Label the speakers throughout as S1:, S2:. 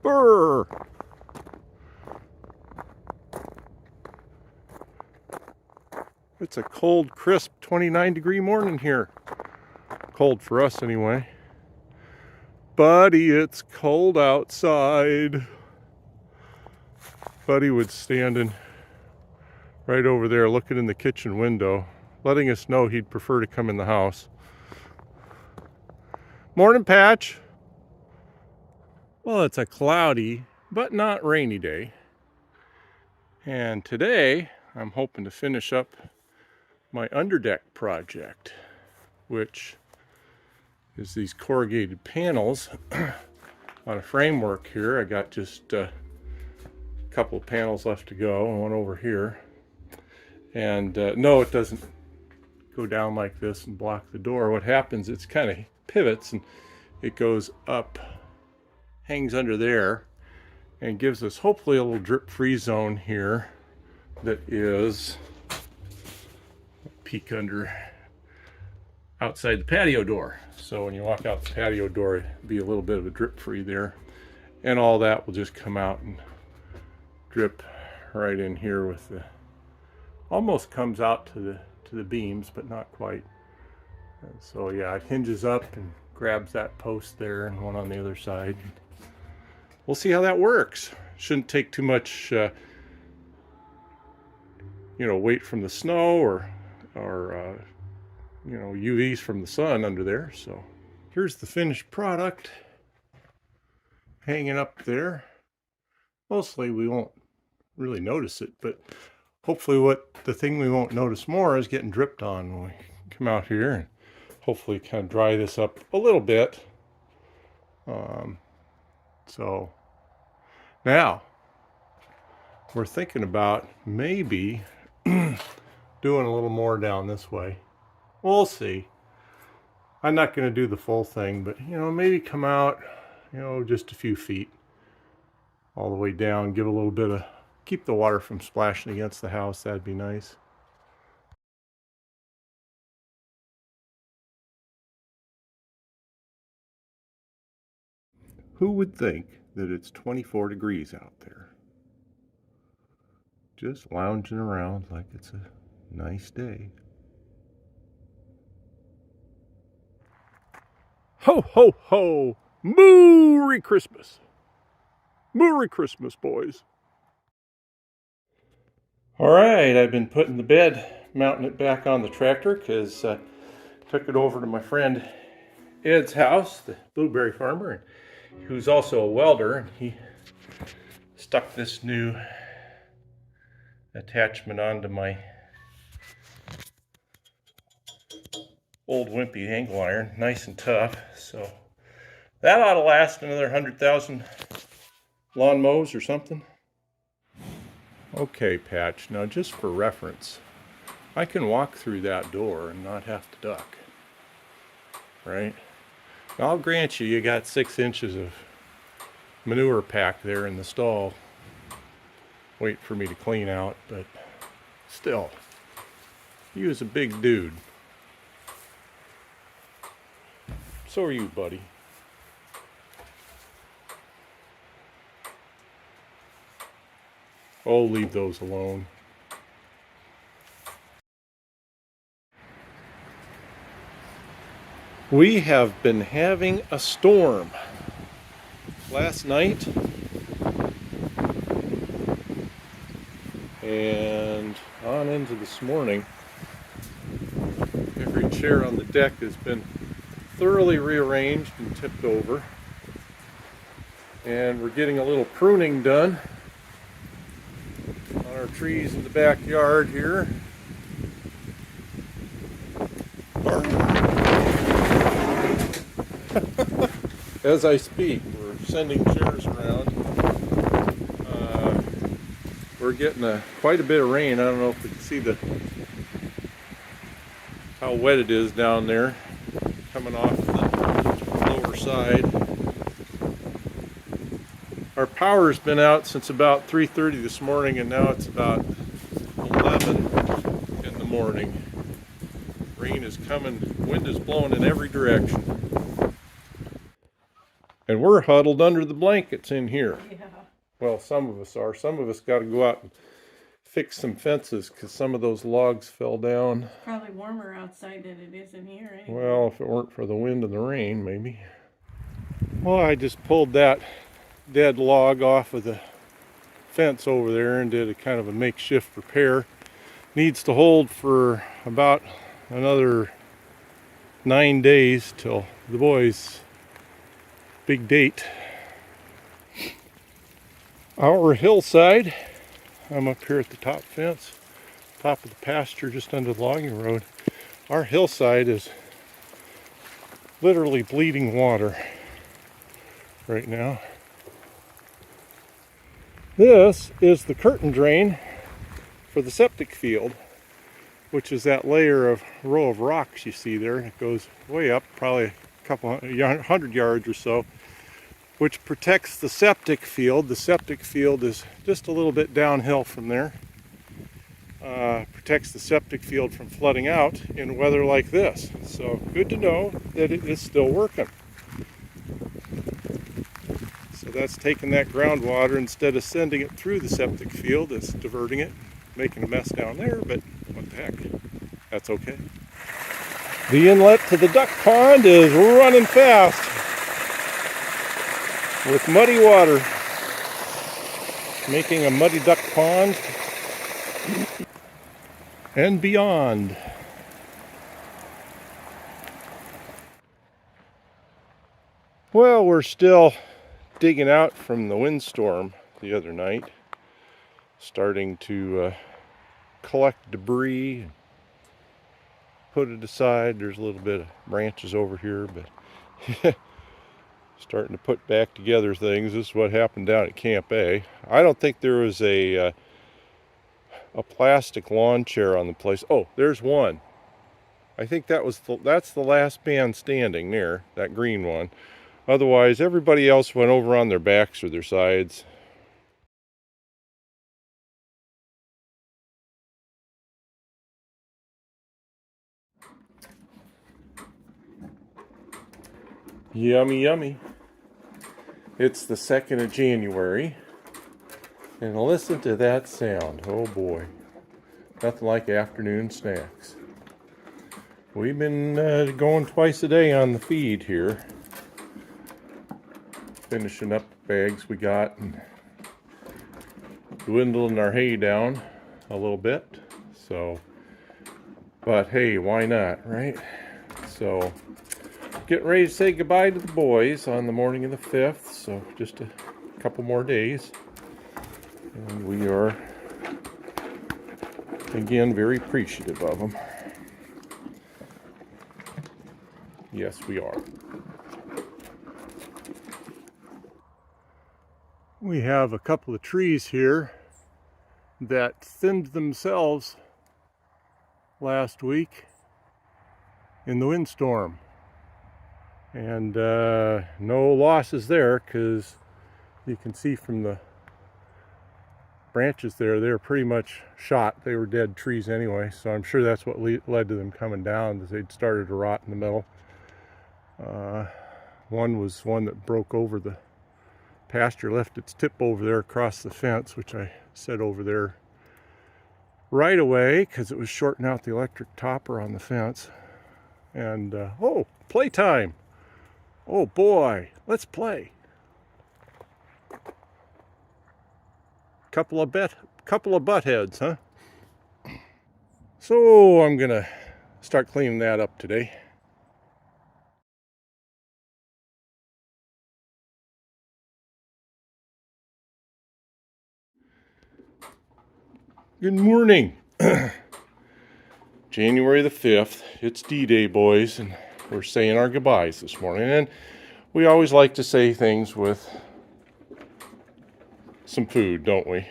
S1: Brr. It's a cold, crisp 29-degree morning here. Cold for us anyway. Buddy, it's cold outside. Buddy was standing right over there looking in the kitchen window, letting us know he'd prefer to come in the house. Morning, Patch. Well, it's a cloudy but not rainy day. And today I'm hoping to finish up my underdeck project, which is these corrugated panels on a framework here. I got just a couple of panels left to go, and one over here. And no, it doesn't go down like this and block the door. What happens, it's kind of pivots and it goes up, hangs under there, and gives us hopefully a little drip-free zone here that is, peek under, outside the patio door. So when you walk out the patio door, it'll be a little bit of a drip-free there. And all that will just come out and drip right in here with the, almost comes out to the beams, but not quite. And so yeah, it hinges up and grabs that post there and one on the other side. We'll see how that works. Shouldn't take too much, weight from the snow or UVs from the sun under there. So here's the finished product hanging up there. Mostly we won't really notice it, but hopefully the thing we won't notice more is getting dripped on when we come out here, and hopefully kind of dry this up a little bit. So now we're thinking about maybe doing a little more down this way. We'll see. I'm not going to do the full thing, but maybe come out, just a few feet all the way down, give a little bit of, keep the water from splashing against the house. That'd be nice. Who would think that it's 24 degrees out there? Just lounging around like it's a nice day. Ho, ho, ho! Merry Christmas! Merry Christmas, boys! All right, I've been putting the bed, mounting it back on the tractor because I took it over to my friend Ed's house, the blueberry farmer, who's also a welder, and he stuck this new attachment onto my old wimpy angle iron, nice and tough. So that ought to last another 100,000 lawn mows or something. Okay, Patch, now just for reference, I can walk through that door and not have to duck, right? Now, I'll grant you got 6 inches of manure pack there in the stall, wait for me to clean out, but still, he was a big dude. So are you, buddy. Oh, leave those alone. We have been having a storm. Last night and on into this morning, every chair on the deck has been thoroughly rearranged and tipped over, and we're getting a little pruning done on our trees in the backyard here. As I speak, we're sending chairs around. We're getting quite a bit of rain. I don't know if we can see how wet it is down there, coming off the lower side. Our power's been out since about 3:30 this morning, and now it's about 11 in the morning. Rain is coming, wind is blowing in every direction. And we're huddled under the blankets in here.
S2: Yeah.
S1: Well, some of us are. Some of us got to go out and fix some fences because some of those logs fell down.
S2: Probably warmer outside than it is in here anyway.
S1: Well, if it weren't for the wind and the rain, maybe. Well, I just pulled that dead log off of the fence over there and did a kind of a makeshift repair. Needs to hold for about another 9 days till the boys' big date. Our hillside, I'm up here at the top fence, top of the pasture just under the logging road. Our hillside is literally bleeding water right now. This is the curtain drain for the septic field, which is that layer of row of rocks you see there. It goes way up, probably a couple hundred yards or so, which protects the septic field. The septic field is just a little bit downhill from there. Protects the septic field from flooding out in weather like this. So good to know that it is still working. So that's taking that groundwater, instead of sending it through the septic field, it's diverting it, making a mess down there, but what the heck, that's okay. The inlet to the duck pond is running fast with muddy water, making a muddy duck pond and beyond. Well, we're still digging out from the windstorm the other night, starting to collect debris, put it aside. There's a little bit of branches over here, but starting to put back together things. This is what happened down at Camp A. I don't think there was a plastic lawn chair on the place. Oh, there's one. I think that's the last man standing there, that green one. Otherwise, everybody else went over on their backs or their sides. Yummy, yummy. It's the 2nd of January. And listen to that sound. Oh boy. Nothing like afternoon snacks. We've been going twice a day on the feed here. Finishing up the bags we got and dwindling our hay down a little bit. So, but hey, why not, right? So, getting ready to say goodbye to the boys on the morning of the 5th. So, just a couple more days. And we are, again, very appreciative of them. Yes, we are. We have a couple of trees here that thinned themselves last week in the windstorm. And no losses there, because you can see from the branches there, they're pretty much shot. They were dead trees anyway, so I'm sure that's what led to them coming down, is they'd started to rot in the middle. One was one that broke over the pasture, left its tip over there across the fence, which I set over there right away because it was shorting out the electric topper on the fence. And oh, playtime! Oh boy, let's play. Couple of butt heads, huh? So I'm gonna start cleaning that up today. Good morning. January the 5th. It's D-Day, boys, and we're saying our goodbyes this morning. And we always like to say things with some food, don't we?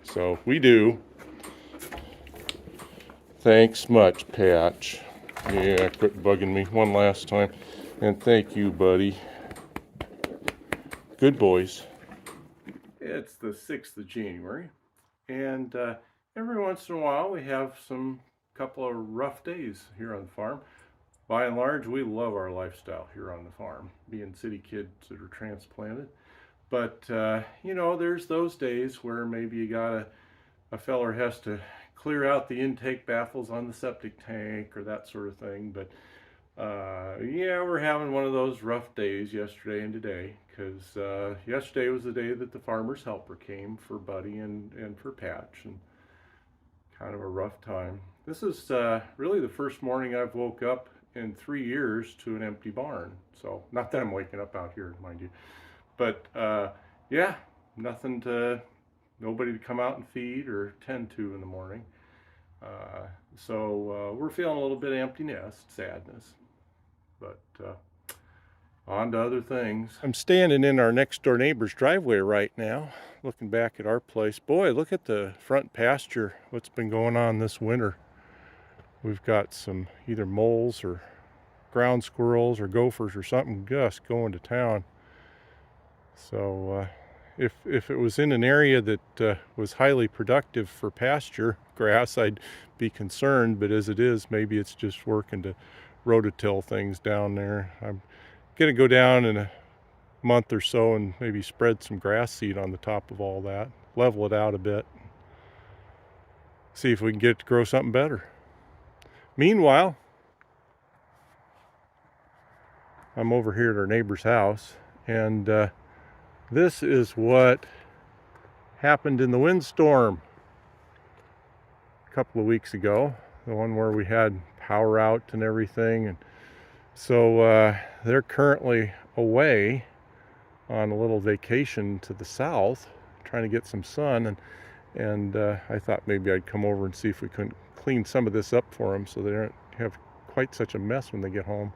S1: So we do. Thanks much, Patch. Yeah, quit bugging me one last time. And thank you, buddy. Good boys. It's the 6th of January. And every once in a while we have some couple of rough days here on the farm. by and large, we love our lifestyle here on the farm, being city kids that are transplanted. But, you know, there's those days where maybe you got a feller has to clear out the intake baffles on the septic tank or that sort of thing. But yeah, we're having one of those rough days yesterday and today, because yesterday was the day that the farmer's helper came for Buddy and for Patch, and kind of a rough time. This is really the first morning I've woke up in 3 years to an empty barn. So, not that I'm waking up out here, mind you, but yeah, nobody to come out and feed or tend to in the morning. So we're feeling a little bit empty nest sadness, but on to other things. I'm standing in our next door neighbor's driveway right now, looking back at our place. Boy, look at the front pasture, what's been going on this winter. We've got some either moles or ground squirrels or gophers or something just going to town. So if it was in an area that was highly productive for pasture grass, I'd be concerned, but as it is, maybe it's just working to rototill things down there. I'm gonna go down in a month or so and maybe spread some grass seed on the top of all that, level it out a bit, see if we can get it to grow something better. Meanwhile, I'm over here at our neighbor's house, and this is what happened in the windstorm a couple of weeks ago, the one where we had power out and everything. And so they're currently away on a little vacation to the south, trying to get some sun, and I thought maybe I'd come over and see if we couldn't clean some of this up for them so they don't have quite such a mess when they get home.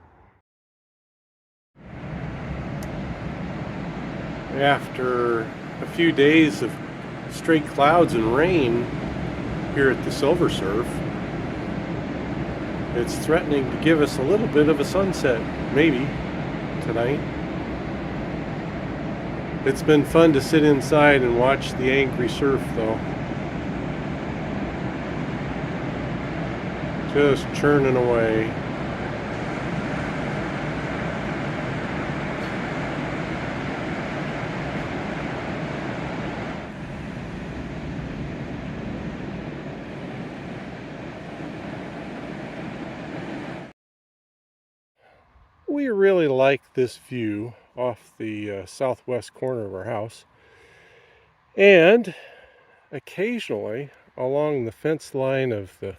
S1: After a few days of straight clouds and rain here at the Silver Surf, it's threatening to give us a little bit of a sunset, maybe, tonight. It's been fun to sit inside and watch the angry surf, though. Just churning away. We really like this view off the southwest corner of our house, and occasionally along the fence line of the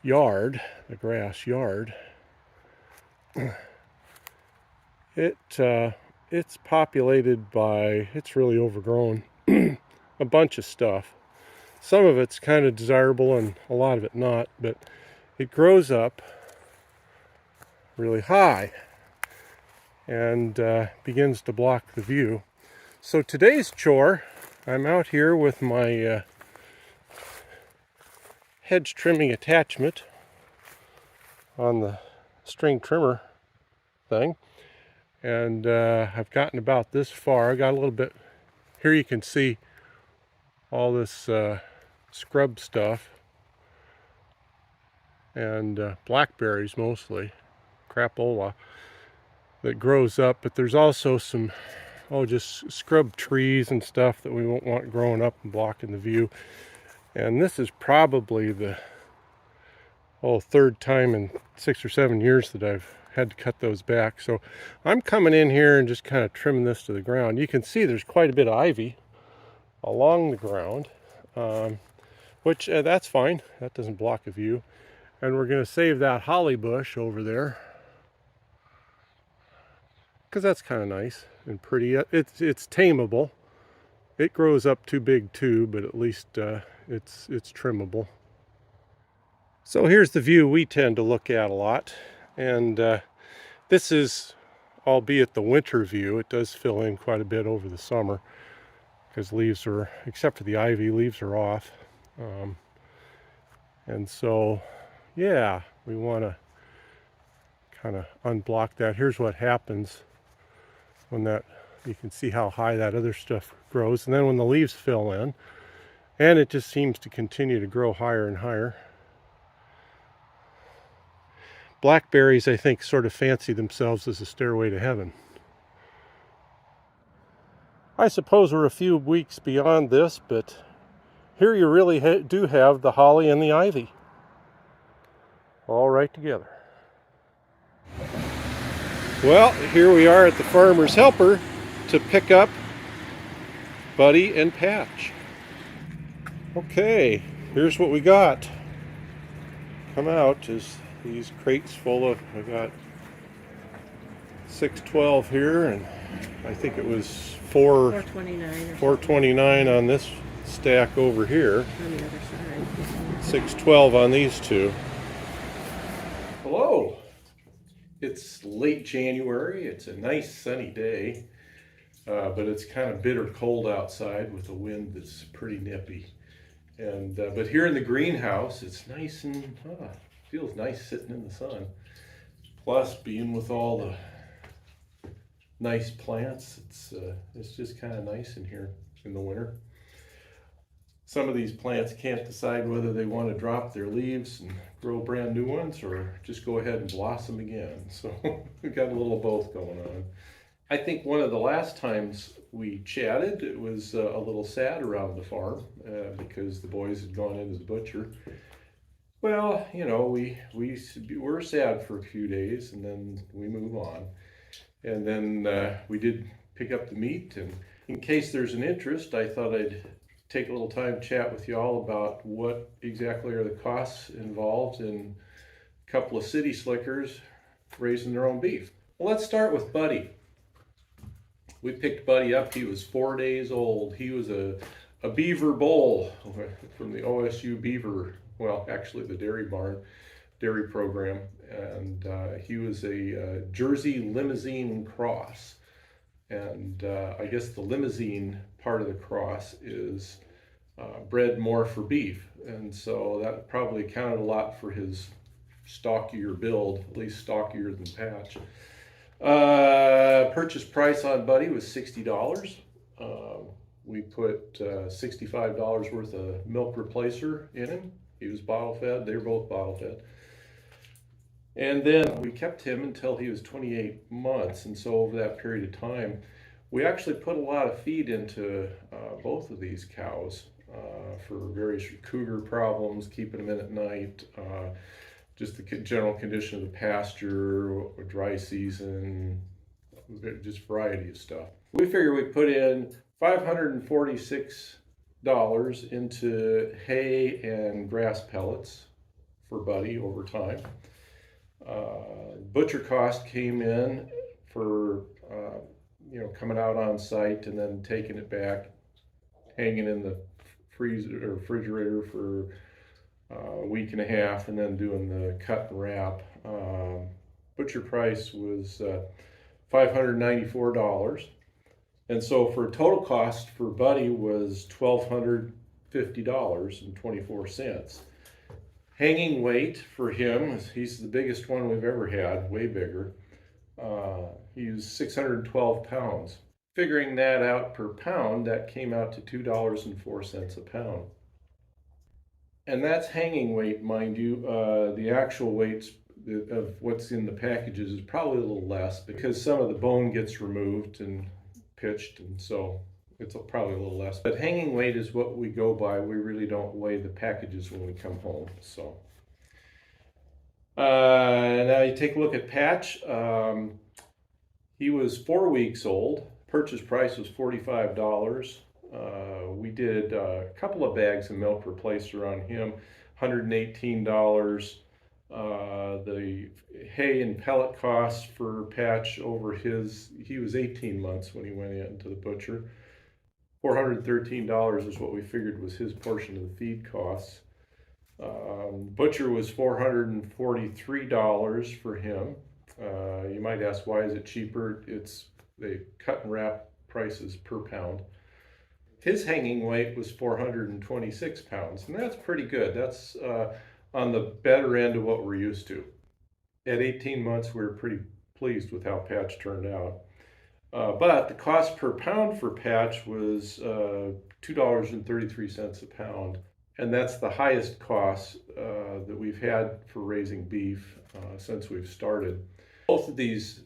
S1: yard, the grass yard, it's populated by, it's really overgrown, a bunch of stuff. Some of it's kind of desirable and a lot of it not, but it grows up really high and begins to block the view. So today's chore, I'm out here with my hedge trimming attachment on the string trimmer thing, and I've gotten about this far. I got a little bit here. You can see all this scrub stuff and blackberries, mostly crapola, that grows up, but there's also some just scrub trees and stuff that we won't want growing up and blocking the view. And this is probably the third time in 6 or 7 years that I've had to cut those back. So I'm coming in here and just kind of trimming this to the ground. You can see there's quite a bit of ivy along the ground, which that's fine. That doesn't block a view. And we're going to save that holly bush over there, because that's kind of nice and pretty. It's tameable. It grows up too big too, but at least it's trimmable. So here's the view we tend to look at a lot, and this is, albeit the winter view, it does fill in quite a bit over the summer because leaves are, except for the ivy, leaves are off. And so, yeah, we want to kind of unblock that. Here's what happens when that, you can see how high that other stuff grows, and then when the leaves fill in, and it just seems to continue to grow higher and higher. Blackberries, I think, sort of fancy themselves as a stairway to heaven. I suppose we're a few weeks beyond this, but here you really do have the holly and the ivy all right together. Well, here we are at the Farmer's Helper to pick up Buddy and Patch. Okay, here's what we got. Come out is these crates full of, I got 612 here, and I think it was 429 on this stack over here.
S2: On the other side.
S1: 612 on these two. Hello. It's late January. It's a nice sunny day, but it's kind of bitter cold outside with a wind that's pretty nippy. And but here in the greenhouse, it's nice and feels nice sitting in the sun. Plus, being with all the nice plants, it's just kind of nice in here in the winter. Some of these plants can't decide whether they want to drop their leaves and grow brand new ones or just go ahead and blossom again. So we've got a little of both going on. I think one of the last times we chatted, it was a little sad around the farm because the boys had gone into the butcher. Well, you know, we were sad for a few days and then we move on. And then we did pick up the meat, and in case there's an interest, I thought I'd take a little time to chat with you all about what exactly are the costs involved in a couple of city slickers raising their own beef. Well, let's start with Buddy. We picked Buddy up. He was 4 days old. He was a beaver bull from the OSU Beaver, well, actually the dairy program. And he was a Jersey Limousine cross. And I guess the Limousine part of the cross is bred more for beef. And so that probably accounted a lot for his stockier build, at least stockier than Patch. Purchase price on Buddy was $60. We put $65 worth of milk replacer in him. He was bottle fed. They were both bottle fed. And then we kept him until he was 28 months. And so over that period of time, we actually put a lot of feed into both of these cows for various cougar problems, keeping them in at night, just the general condition of the pasture, dry season, just variety of stuff. We figure we put in $546 into hay and grass pellets for Buddy over time. Butcher cost came in for coming out on site and then taking it back, hanging in the freezer or refrigerator for a week and a half, and then doing the cut and wrap. Butcher price was $594, and so for a total cost for Buddy was $1,250.24. Hanging weight for him, he's the biggest one we've ever had, way bigger. He's 612 pounds. Figuring that out per pound, that came out to $2.04 a pound. And that's hanging weight, mind you. The actual weights of what's in the packages is probably a little less because some of the bone gets removed and pitched, and so it's probably a little less. But hanging weight is what we go by. We really don't weigh the packages when we come home. So now you take a look at Patch. He was 4 weeks old. Purchase price was $45. We did a couple of bags of milk replacer on him, $118. The hay and pellet costs for Patch over he was 18 months when he went into the butcher. $413 is what we figured was his portion of the feed costs. Butcher was $443 for him. You might ask, why is it cheaper? They cut and wrap prices per pound. His hanging weight was 426 pounds, and that's pretty good. That's on the better end of what we're used to. At 18 months, we were pretty pleased with how Patch turned out. But the cost per pound for Patch was $2.33 a pound. and that's the highest cost that we've had for raising beef since we've started. Both of these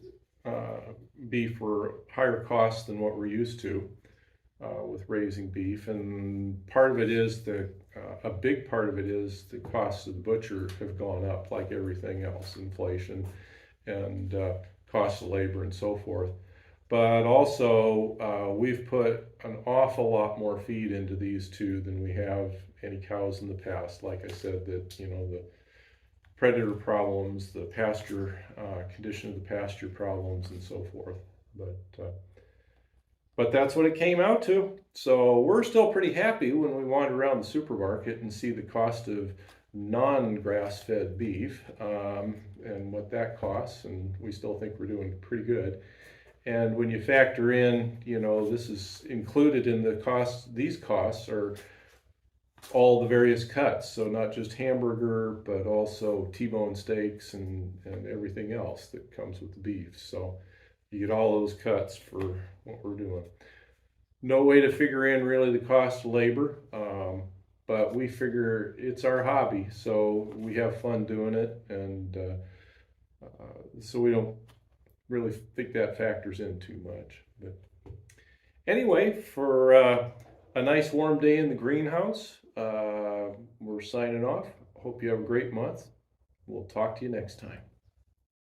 S1: beef were higher costs than what we're used to with raising beef, and part of it is a big part of it is the costs of the butcher have gone up, like everything else, inflation and cost of labor and so forth. But also we've put an awful lot more feed into these two than we have any cows in the past. Like I said, that the predator problems, the pasture condition of the pasture problems, and so forth. But that's what it came out to. So we're still pretty happy when we wander around the supermarket and see the cost of non-grass-fed beef and what that costs, and we still think we're doing pretty good. And when you factor in, this is included in the cost. These costs are all the various cuts, so not just hamburger, but also T-bone steaks and everything else that comes with the beef. So you get all those cuts for what we're doing. No way to figure in really the cost of labor, but we figure it's our hobby, so we have fun doing it, and so we don't really think that factors in too much. But anyway, for a nice warm day in the greenhouse, we're signing off. Hope you have a great month. We'll talk to you next time.